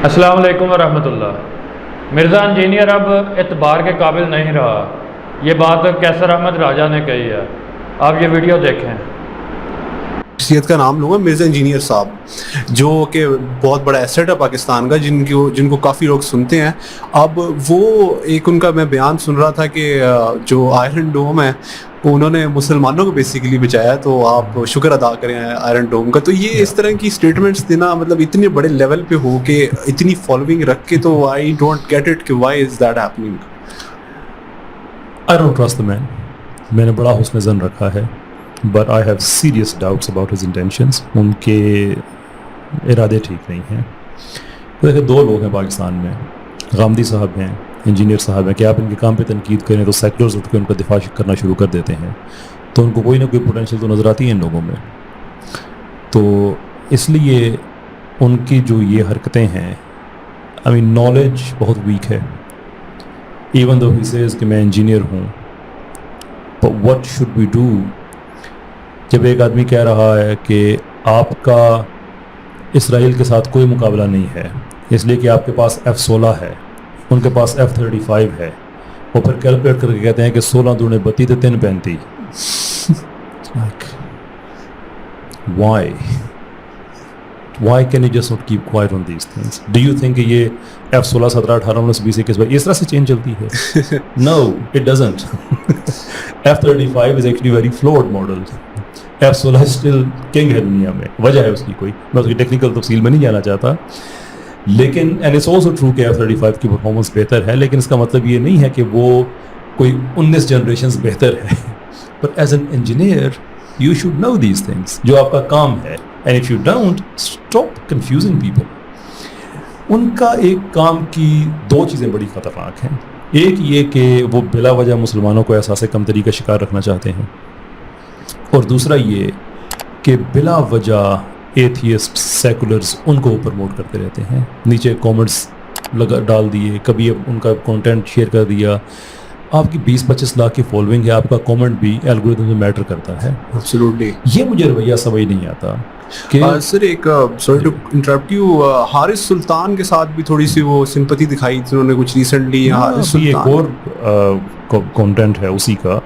السلام علیکم ورحمۃ اللہ۔ مرزا انجینئر اب اعتبار کے قابل نہیں رہا، یہ بات کیسر احمد راجہ نے کہی ہے، آپ یہ ویڈیو دیکھیں۔ شخصیت کا نام لوں گا، مرزا انجینئر صاحب، جو کہ بہت بڑا ایسٹ ہے پاکستان کا، جن کو کافی لوگ سنتے ہیں۔ اب وہ ایک ان کا میں بیان سن رہا تھا کہ جو آئرن ڈوم ہے انہوں نے مسلمانوں کو بیسیکلی بچایا، تو آپ شکر ادا کریں آئرن ڈوم کا۔ تو یہ اس طرح کی اسٹیٹمنٹس دینا، مطلب اتنے بڑے لیول پہ ہو کے اتنی فالوئنگ رکھ کے، تو آئی ڈونٹ گیٹ اٹ کہ why is that happening. I don't trust the man. میں نے بڑا حسن ظن رکھا ہے، but I have serious doubts about his intentions. ان کے ارادے ٹھیک نہیں ہیں۔ دیکھیں، دو لوگ ہیں پاکستان میں، غامدی صاحب ہیں، انجینئر صاحب ہیں، کہ آپ ان کے کام پہ تنقید کریں تو سیکولرز اٹھ کے ان کا دفاع کرنا شروع کر دیتے ہیں، تو ان کو کوئی نہ کوئی پوٹینشیل تو نظر آتی ہے ان لوگوں میں۔ تو اس لیے ان کی جو یہ حرکتیں ہیں، I mean نالج بہت ویک ہے۔ ایون though he says کہ میں انجینئر ہوں، but what should we do جب ایک آدمی کہہ رہا ہے کہ آپ کا اسرائیل کے ساتھ کوئی مقابلہ نہیں ہے، اس لیے کہ آپ کے پاس F-16 ہے، ان کے پاس F-35 ہے، وہ پھر کیلکولیٹ کر کے کہتے ہیں کہ 16 دونے 32 تو 3 35۔ Why can you just not keep quiet on these things? Do you think کہ یہ F-16 17 18 19 20 21 اس طرح سے چینج چلتی ہے؟ No, it doesn't. F-35 is actually very flawed model. F-16 still king ہے دنیا میں، وجہ ہے اس کی کوئی، میں اس کی ٹیکنیکل تفصیل میں نہیں جانا چاہتا، لیکن اینڈ اٹس آلسو ٹرو کہ F-35 کی پرفارمنس بہتر ہے، لیکن اس کا مطلب یہ نہیں ہے کہ وہ کوئی 19 جنریشنز بہتر ہے۔ But as an engineer you should know these things, جو آپ کا کام ہے، and if you don't stop confusing people. ان کا ایک کام کی دو چیزیں بڑی خطرناک ہیں، ایک یہ کہ وہ بلا وجہ مسلمانوں کو احساس کمتری کا شکار رکھنا چاہتے ہیں، اور دوسرا یہ کہ بلا وجہ ایتھیسٹ سیکولرز ان کو پروموٹ کرتے رہتے ہیں، نیچے کومنٹس ڈال دیے، کبھی ان کا کنٹینٹ شیئر کر دیا۔ آپ کی 20-25 لاکھ کی فالوئنگ ہے، آپ کا کومنٹ بھی الگورتھم میں میٹر کرتا ہے۔ ایبسولوٹلی، یہ مجھے رویہ سمجھ نہیں آتا کہ سر ایک sorry to interrupt you, Haris Sultan کے ساتھ بھی تھوڑی سی وہ سمپتی دکھائی تھی انہوں نے کچھ ریسنٹلی۔ ایک اور کنٹینٹ ہے اسی کا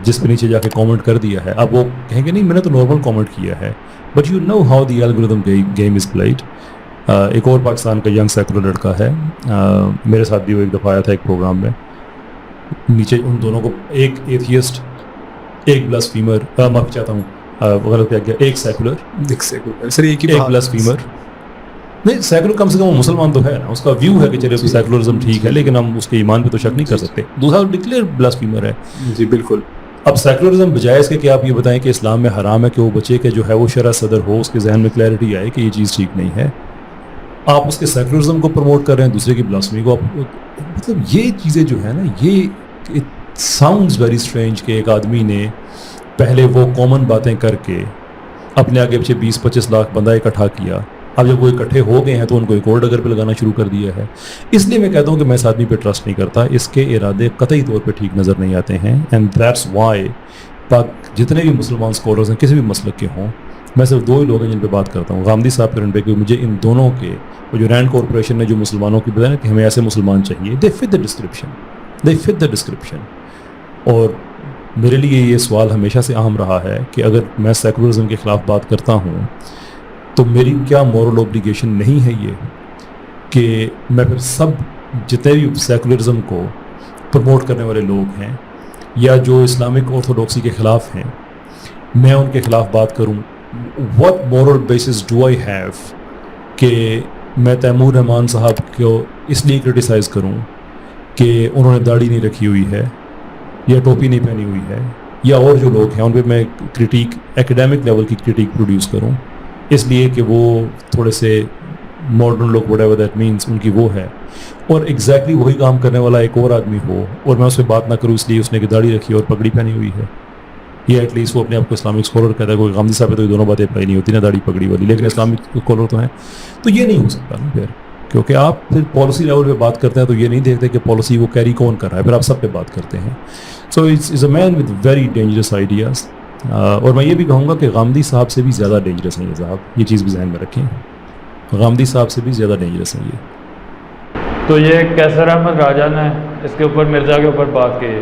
جس پہ نیچے جا کے کامنٹ کر دیا ہے، اب وہ کہیں گے نہیں میں نے تو نارمل کامنٹ کیا ہے، but you know how the algorithm game is played. ایک اور پاکستان کا ینگ سیکولر لڑکا ہے، میرے ساتھ بھی وہ ایک دفعہ آیا تھا ایک پروگرام میں، نیچے ان دونوں کو ایک ایتھیسٹ ایک بلاسفیمر، معافی چاہتا ہوں غلط کیا گیا، ایک سیکولر سر ایک ہی ایک بلاسفیمر، نہیں سیکولر کم سے کم وہ مسلمان تو ہے نا، اس کا ویو ہے کہ چلے سیکولرزم ٹھیک ہے، لیکن ہم اس کے ایمان پہ تو شک نہیں کر سکتے۔ دوسرا ڈکلیئر بلاسفیمر ہے۔ جی بالکل۔ اب سیکولرزم بجائے اس کے کہ آپ یہ بتائیں کہ اسلام میں حرام ہے کہ وہ بچے کہ جو ہے وہ شرع صدر ہو، اس کے ذہن میں کلیئرٹی آئے کہ یہ چیز ٹھیک نہیں ہے، آپ اس کے سیکولرزم کو پروموٹ کر رہے ہیں، دوسرے کی بلاسفیمی کو۔ مطلب یہ چیزیں جو ہے نا، یہ اٹ ساؤنڈز ویری اسٹرینج کہ ایک آدمی نے پہلے وہ کامن باتیں کر کے اپنے آگے پیچھے 20-25 لاکھ بندہ اکٹھا کیا، اب جب وہ اکٹھے ہو گئے ہیں تو ان کو ایک اور ڈگر پہ لگانا شروع کر دیا ہے۔ اس لیے میں کہتا ہوں کہ میں اس آدمی پہ ٹرسٹ نہیں کرتا، اس کے ارادے قطعی طور پہ ٹھیک نظر نہیں آتے ہیں، اینڈ دیٹس وائی جتنے بھی مسلمان اسکالرز ہیں کسی بھی مسلک کے ہوں، میں صرف دو ہی لوگ ہیں جن پہ بات کرتا ہوں، غامدی صاحب پہ، ان پہ، کہ مجھے ان دونوں کے، وہ جو رینڈ کارپوریشن نے جو مسلمانوں کی بتایا کہ ہمیں ایسے مسلمان چاہیے، دے فٹ دا ڈسکرپشن۔ اور میرے لیے یہ سوال ہمیشہ سے اہم رہا ہے کہ اگر میں سیکولرزم کے خلاف بات کرتا ہوں تو میری کیا مورل اوبلیگیشن نہیں ہے یہ کہ میں پھر سب جتنے بھی سیکولرزم کو پروموٹ کرنے والے لوگ ہیں یا جو اسلامک آرتھوڈاکسی کے خلاف ہیں، میں ان کے خلاف بات کروں؟ what moral basis do I have کہ میں تیمور رحمان صاحب کو اس لیے کرٹیسائز کروں کہ انہوں نے داڑھی نہیں رکھی ہوئی ہے یا ٹوپی نہیں پہنی ہوئی ہے، یا اور جو لوگ ہیں ان پہ میں کرٹیک، ایکڈیمک لیول کی کرٹیک پروڈیوس کروں اس لیے کہ وہ تھوڑے سے ماڈرن لوگ whatever that means ان کی وہ ہے، اور ایگزیکٹلی وہی کام کرنے والا ایک اور آدمی ہو اور میں اس پہ بات نہ کروں اس لیے اس نے کہ داڑھی رکھی اور پگڑی پہنی ہوئی ہے، یہ ایٹ لیسٹ وہ اپنے آپ کو اسلامک اسکالر کہتا ہے۔ کوئی غامدی صاحب پہ تو یہ دونوں باتیں اپلائی نہیں ہوتی نا، داڑھی پگڑی والی، لیکن اسلامک اسکالر تو ہیں، تو یہ نہیں ہو سکتا نا پھر، کیونکہ آپ پھر پالیسی لیول پہ بات کرتے ہیں تو یہ نہیں دیکھتے کہ پالیسی وہ کیری کون کر رہا ہے، پھر آپ سب پہ بات کرتے ہیں۔ So it's a man with very dangerous ideas, اور میں یہ بھی کہوں گا کہ غامدی صاحب سے بھی زیادہ ڈینجرس ہیں یہ صاحب، یہ چیز بھی ذہن میں رکھیں۔ غامدی صاحب سے بھی زیادہ ڈینجرس ہیں یہ. تو یہ کیسر احمد راجہ نے اس کے اوپر مرزا کے اوپر بات کی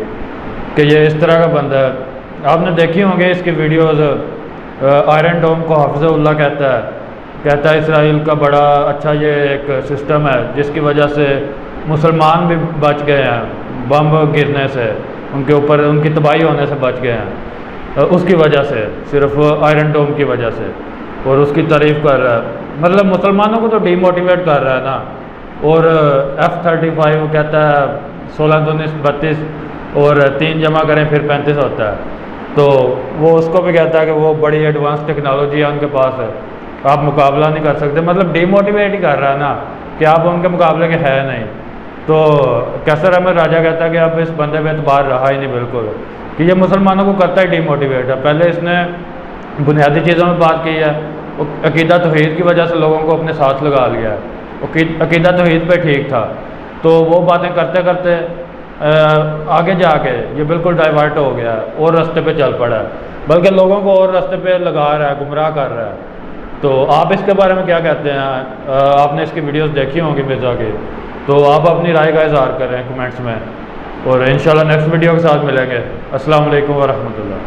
کہ یہ اس طرح کا بندہ ہے. آپ نے دیکھی ہوں گے اس کی ویڈیوز. آئرن ڈوم کو حافظ اللہ کہتا ہے اسرائیل کا بڑا اچھا یہ ایک سسٹم ہے جس کی وجہ سے مسلمان بھی بچ گئے ہیں بم گرنے سے, ان کے اوپر ان کی تباہی ہونے سے بچ گئے ہیں اس کی وجہ سے, صرف آئرن ڈوم کی وجہ سے, اور اس کی تعریف کر رہا ہے. مطلب مسلمانوں کو تو ڈی موٹیویٹ کر رہا ہے نا. اور F-35 کہتا ہے 16 19 32 اور 3 جمع کریں پھر 35 ہوتا ہے. تو وہ اس کو بھی کہتا ہے کہ وہ بڑی ایڈوانس ٹیکنالوجی ہے ان کے پاس ہے, آپ مقابلہ نہیں کر سکتے. مطلب ڈی موٹیویٹ ہی کر رہا ہے نا کہ آپ ان کے مقابلے کے ہے نہیں. تو کیسر احمد راجہ کہتا ہے کہ اب اس بندے پہ اعتبار رہا ہی نہیں بالکل, کہ یہ مسلمانوں کو کرتا ہے ڈی موٹیویٹ ہے. پہلے اس نے بنیادی چیزوں میں بات کی ہے, عقیدہ توحید کی وجہ سے لوگوں کو اپنے ساتھ لگا لیا ہے. عقیدہ توحید پہ ٹھیک تھا تو وہ باتیں کرتے کرتے آگے جا کے یہ بالکل ڈائیورٹ ہو گیا ہے اور راستے پہ چل پڑا ہے, بلکہ لوگوں کو اور راستے پہ لگا رہا ہے, گمراہ کر رہا ہے. تو آپ اس کے بارے میں کیا کہتے ہیں؟ آپ نے اس کی ویڈیوز دیکھی ہوں گی مرزا کی, تو آپ اپنی رائے کا اظہار کریں کمنٹس میں, اور انشاءاللہ نیکسٹ ویڈیو کے ساتھ ملیں گے. السلام علیکم ورحمۃ اللہ.